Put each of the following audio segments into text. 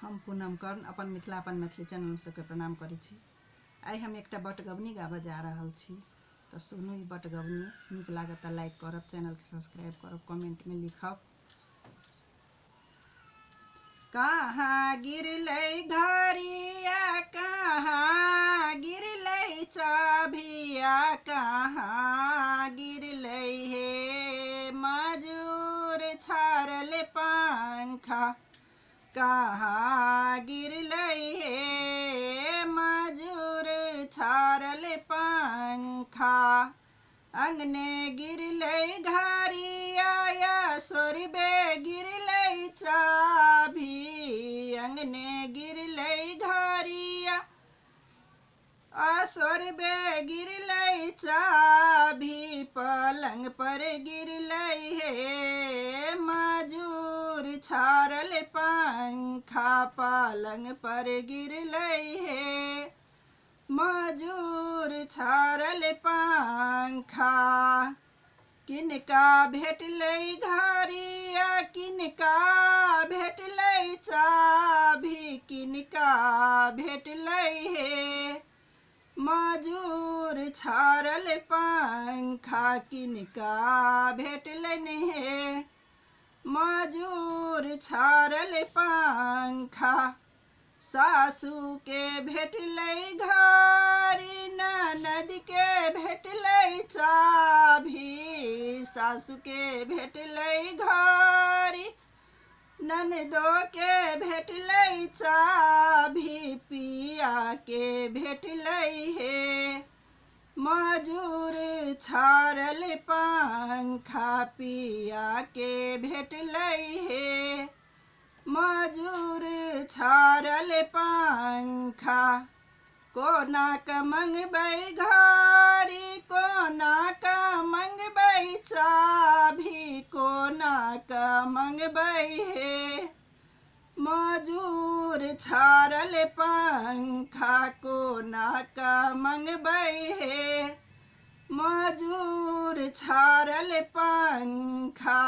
हम पूनम कर्ण अपन मिथिला अपन मैथिली चैनल सबके प्रणाम करै छी। आइ हम एकटा बटगबनी गाबऽ जा रहल छी, तो सुनू। ई बटगबनी नीक लागत तऽ लाइक करब, चैनल के सब्सक्राइब करब, कमेंट में लिखब। कहाँ गिरलै घरिया, कहाँ गिरलै चाभिया, कहाँ गिरलै हे मजूर छाड़ल पंखा, कहाँ गिरलै हे मजूर छाड़ल पंखा। अंगने गिरलै घरिया या सोरबे गिरलै चाभी, अंगने गिरलै घरिया सोरबे गिरलै चाभी, पलंग पर गिरलै हे मजूर छाड़ल पंखा, पलंग पर गिरलै हे मजूर छाड़ल पंखा। किनका भेटलै घरिया, किनका भेटलै चाभी, किनका भेटलै हे मजूर छाड़ल पंखा, किनका भेटलनि हे मजूर छाड़ल पंखा। सासू के भेटलै घरि, ननद के भेटलै चाभी, सासू के भेटलै घरि, ननदो के भेटलै चाभी, पिया के भेटलै हे मजूर छाड़ल पंखा, पिया के भेटलै हे मजूर छाड़ल पंखा। कोना क मंगबै घरि, कोना क मंगबै चाभी, कोना क मंगबै हे मजूर छाड़ल पंखा, कोना क मंगबै हे मजूर छाड़ल पंखा।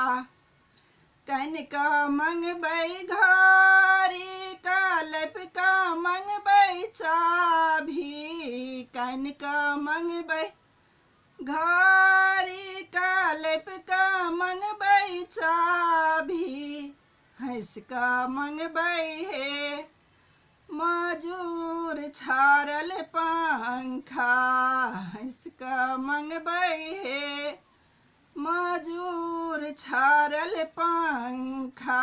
कनिका मंगबै घरि, कलप का मंगबै चाभी, कनिका मंगबै घरि, कलप का मंगबै चाभी, हंस का मंगबै हे मजूर छाड़ल पंखा, हंस का मंगबै हे मजूर छाड़ल पंखा।